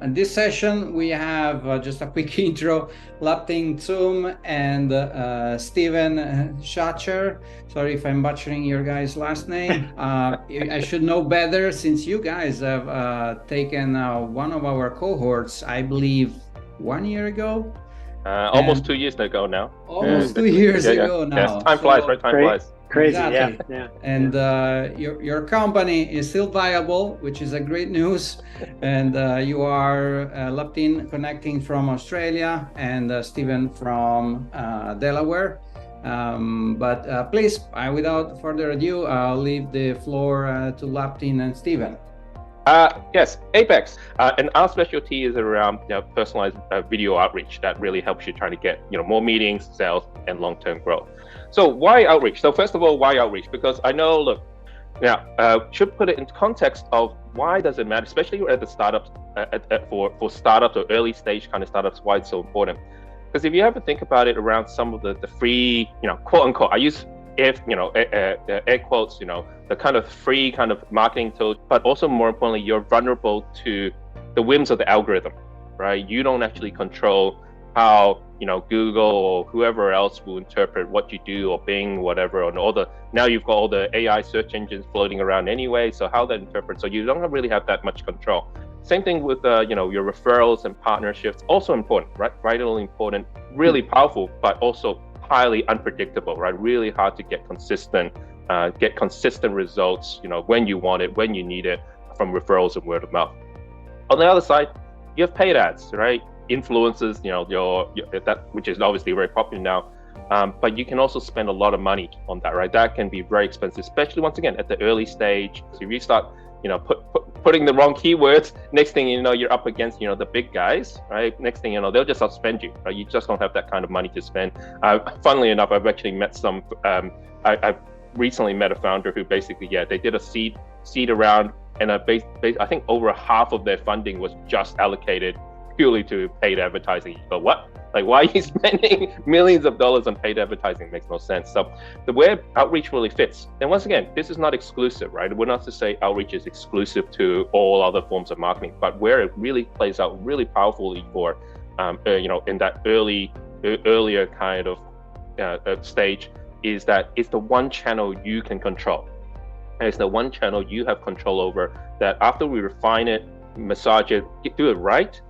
In this session, we have just a quick intro, Laptin Tsum and Steven Schacher. Sorry if I'm butchering your guys' last name. I should know better since you guys have taken one of our cohorts, I believe, 1 year ago. Almost 2 years ago now. Almost 2 years ago now. Yes, time flies, right? Time flies. Crazy, exactly. Yeah. And your company is still viable, which is a great news. And you are Laptin connecting from Australia and Steven from Delaware. But please, without further ado, I'll leave the floor to Laptin and Steven. Yes, Apex. And our specialty is around personalized video outreach that really helps you trying to get more meetings, sales, and long-term growth. So why outreach? So first of all, why outreach? Because I know, look, should put it into context of why does it matter, especially at the startups, for startups or early stage kind of startups, why it's so important. Because if you ever think about it around some of the free, quote unquote, I use air quotes, the kind of free kind of marketing tools, but also more importantly, you're vulnerable to the whims of the algorithm, right? You don't actually control how, Google or whoever else will interpret what you do, or Bing, whatever, and now you've got all the AI search engines floating around anyway, so how that interprets, so you don't really have that much control. Same thing with, your referrals and partnerships, also important, right? Vitally important, really powerful, but also highly unpredictable, right? Really hard to get consistent results, when you want it, when you need it, from referrals and word of mouth. On the other side, you have paid ads, right? Influencers, that, which is obviously very popular now, but you can also spend a lot of money on that, right? That can be very expensive, especially once again at the early stage. So if you start, putting the wrong keywords, next thing you know, you're up against, the big guys, right? Next thing you know, they'll just outspend you, right? You just don't have that kind of money to spend. Funnily enough, I've actually met I've recently met a founder who basically, they did a seed round, and I think over half of their funding was just allocated purely to paid advertising. But what? Like, why are you spending millions of dollars on paid advertising? It makes no sense. So the way outreach really fits, and once again, this is not exclusive, right? We're not to say outreach is exclusive to all other forms of marketing, but where it really plays out really powerfully for, in that earlier kind of stage, is that it's the one channel you can control. And it's the one channel you have control over, that after we refine it, massage it, do it right,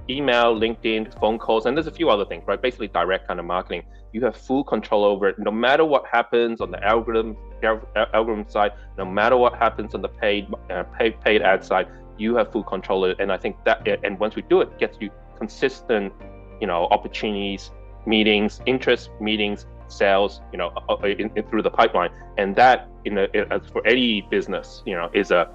email, LinkedIn, phone calls, and there's a few other things, right? Basically direct kind of marketing. You have full control over it, no matter what happens on the algorithm side, no matter what happens on the paid ad side, you have full control of it. And I think that, and once we do it, gets you consistent, opportunities, meetings, interest meetings, sales, through the pipeline. And that, for any business, is a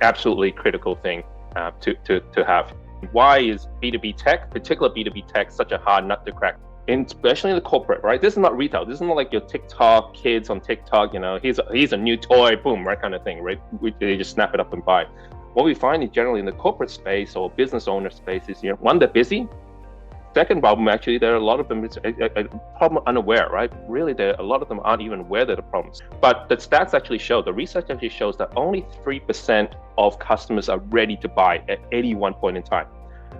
absolutely critical thing to have. Why is B2B tech, particular B2B tech, such a hard nut to crack? And especially the corporate, right? This is not retail. This is not like your TikTok kids on TikTok, here's a new toy, boom, right, kind of thing, right? They just snap it up and buy. What we find is generally in the corporate space or business owner space is, one, they're busy. Second problem, actually, there are a lot of them is a problem unaware, right? Really, a lot of them aren't even aware that the problems. But the stats actually show, the research actually shows that only 3% of customers are ready to buy at any one point in time.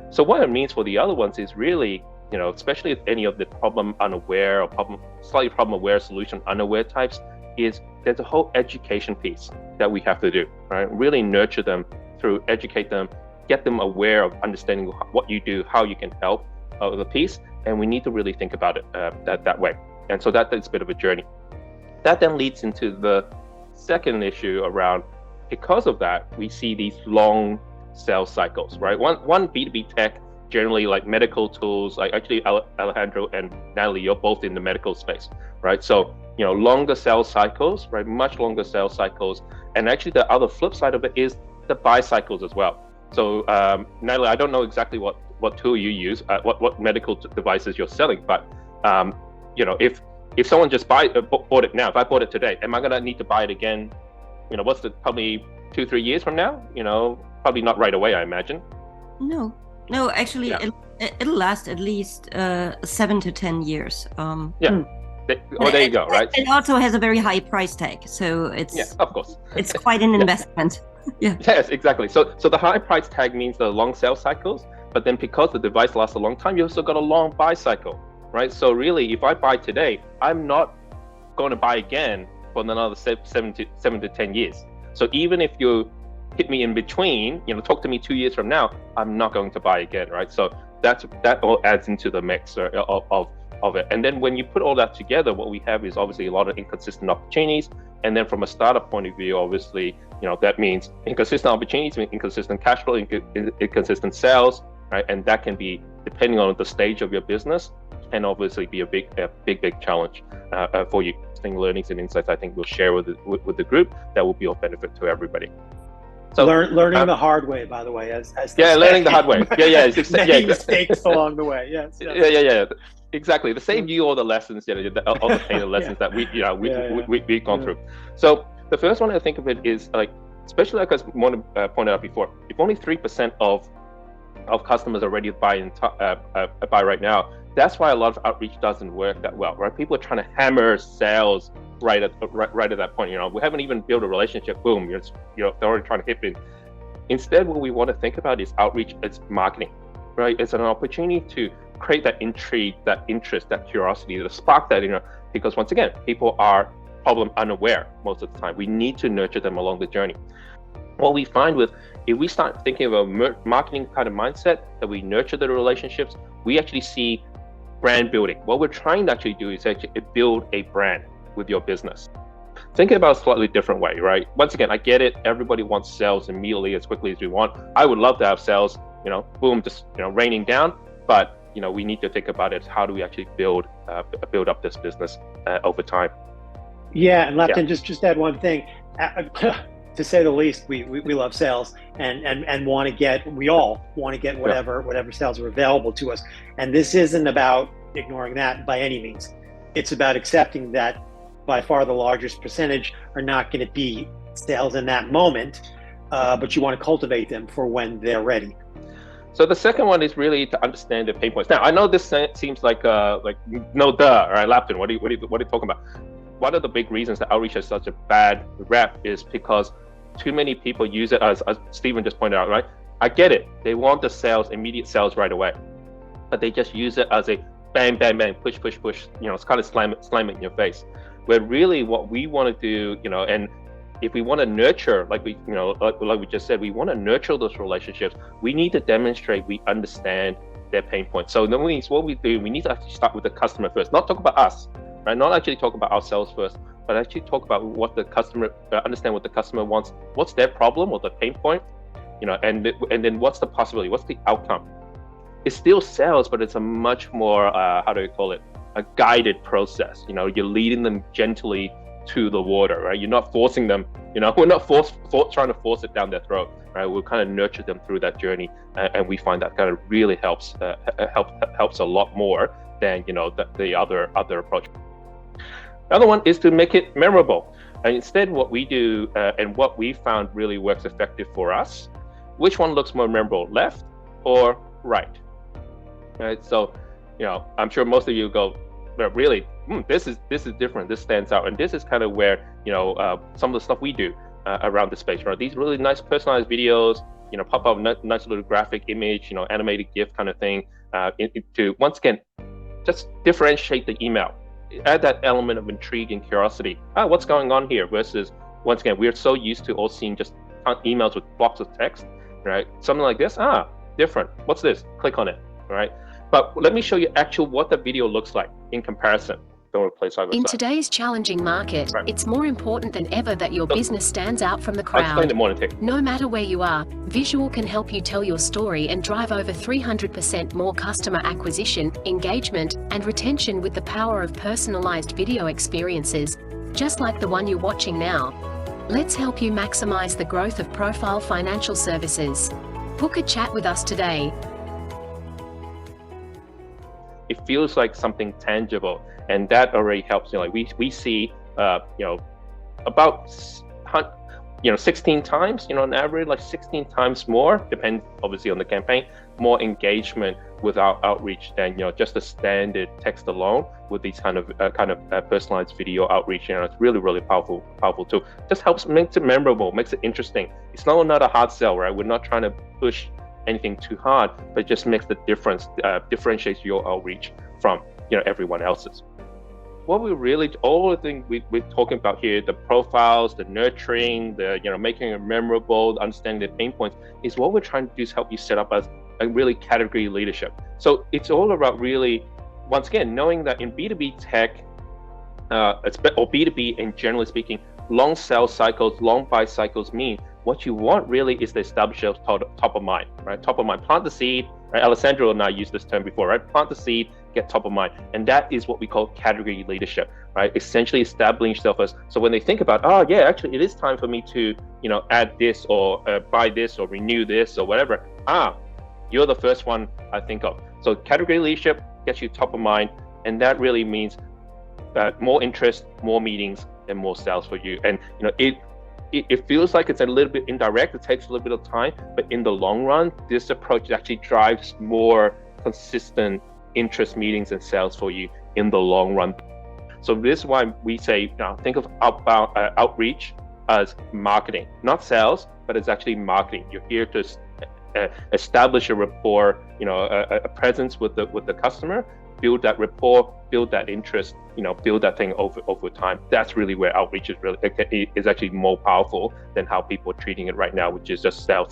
So what it means for the other ones is really, especially if any of the problem unaware or slightly problem aware, solution unaware types, is there's a whole education piece that we have to do, right? Really nurture them through, educate them, get them aware of understanding what you do, how you can help the piece, and we need to really think about it that way. And so that's a bit of a journey. That then leads into the second issue around, because of that, we see these long sales cycles, right? One B2B tech, generally like medical tools, like actually Alejandro and Natalie, you're both in the medical space, right? So, longer sales cycles, right? Much longer sales cycles. And actually the other flip side of it is the buy cycles as well. So Natalie, I don't know exactly what tool you use, what medical devices you're selling, but if someone just bought it now, if I bought it today, am I gonna need to buy it again? What's probably 2-3 years from now? Probably not right away, I imagine. No, actually, it'll last at least 7 to 10 years. There you go, right? It also has a very high price tag, so it's of course, it's quite an investment. Yeah. Yes, exactly. So the high price tag means the long sales cycles, but then because the device lasts a long time, you also got a long buy cycle, right? So really, if I buy today, I'm not going to buy again for another 7 to 10 years. So even if you hit me in between, talk to me 2 years from now, I'm not going to buy again, right? So that all adds into the mix of it. And then when you put all that together, what we have is obviously a lot of inconsistent opportunities. And then from a startup point of view, obviously, that means inconsistent opportunities, inconsistent cash flow, inconsistent sales, right? And that can be, depending on the stage of your business, can obviously be a big challenge for you. Learnings and insights I think we'll share with the group that will be of benefit to everybody. So learning the hard way, by the way, as learning the hard way. Many mistakes along the way. Yes. Yeah. Exactly. The save you all the lessons, all the painful lessons that we've gone through. So the first one I think of it is like, especially like as Mona pointed out before, if only 3% of customers are ready to buy right now, that's why a lot of outreach doesn't work that well, right? People are trying to hammer sales right at that point. We haven't even built a relationship. Boom, they're already trying to hit in. Instead, what we want to think about is outreach. It's marketing, right? It's an opportunity to create that intrigue, that interest, that curiosity, to spark that, because once again, people are problem unaware most of the time. We need to nurture them along the journey. What we find if we start thinking of a marketing kind of mindset, that we nurture the relationships, we actually see brand building. What we're trying to actually do is actually build a brand with your business. Think about it a slightly different way, right? Once again, I get it. Everybody wants sales immediately as quickly as we want. I would love to have sales, boom, just raining down. But we need to think about it. How do we actually build up this business over time? Yeah, and Lupton, just add one thing. To say the least, we love sales and we all want to get whatever sales are available to us. And this isn't about ignoring that by any means. It's about accepting that by far the largest percentage are not going to be sales in that moment, but you want to cultivate them for when they're ready. So the second one is really to understand the pain points. Now, I know this seems like no duh, right? Lapton, what are you talking about? One of the big reasons that outreach has such a bad rep is because too many people use it as Stephen just pointed out, right? I get it. They want the sales, immediate sales right away, but they just use it as a bang, bang, bang, push. It's kind of slam it in your face. Where really what we want to do, and if we want to nurture, like we just said, we want to nurture those relationships. We need to demonstrate we understand their pain points. So that means what we do, we need to actually start with the customer first, not talk about us, right? Not actually talk about ourselves first, but actually talk about what the customer, understand what the customer wants, what's their problem or the pain point, and then what's the possibility, what's the outcome. It's still sales, but it's a much more, how do you call it? A guided process. You're leading them gently to the water, right? You're not forcing them, we're not trying to force it down their throat, right? We'll kind of nurture them through that journey. And we find that kind of really helps a lot more than, the other approach. Another one is to make it memorable. And instead, what we do and what we found really works effective for us, which one looks more memorable, left or right? Right. So, I'm sure most of you go, well, really, this is different. This stands out, and this is kind of where some of the stuff we do around the space. Right. These really nice personalized videos, pop up nice little graphic image, animated GIF kind of thing, to once again just differentiate the email. Add that element of intrigue and curiosity. What's going on here? Versus, once again, we're so used to all seeing just emails with blocks of text, right? Something like this, different. What's this? Click on it, right? But let me show you what the video looks like in comparison. In today's challenging market, it's more important than ever that your business stands out from the crowd. No matter where you are, visual can help you tell your story and drive over 300% more customer acquisition, engagement, and retention with the power of personalized video experiences, just like the one you're watching now. Let's help you maximize the growth of Profile Financial Services. Book a chat with us today. It feels like something tangible, and that already helps. We see about 16 times, on average, like 16 times more, depends obviously on the campaign, more engagement without outreach than just the standard text alone with these kind of personalized video outreach. It's really powerful tool. Just makes it memorable, makes it interesting. It's not another hard sell, right? We're not trying to push anything too hard, but it just makes the difference, differentiates your outreach from everyone else's. What all the things we're talking about here, the profiles, the nurturing, the making it memorable, understanding the pain points, is what we're trying to do is help you set up as a really category leadership. So it's all about really, once again, knowing that in B2B tech, or B2B, and generally speaking, long sales cycles, long buy cycles mean what you want really is to establish yourself top of mind, right? Top of mind, plant the seed, right? Alessandro and I used this term before, right? Plant the seed, get top of mind. And that is what we call category leadership, right? Essentially establishing yourself as, so when they think about, actually it is time for me to, add this or buy this or renew this or whatever, you're the first one I think of. So category leadership gets you top of mind, and that really means more interest, more meetings, and more sales for you. And it feels like it's a little bit indirect, it takes a little bit of time, but in the long run, this approach actually drives more consistent interest, meetings, and sales for you in the long run. So this is why we say, think of outreach as marketing, not sales, but it's actually marketing. You're here to establish a rapport, a presence with the customer, build that rapport, build that interest, build that thing over time. That's really where outreach is actually more powerful than how people are treating it right now, which is just sell.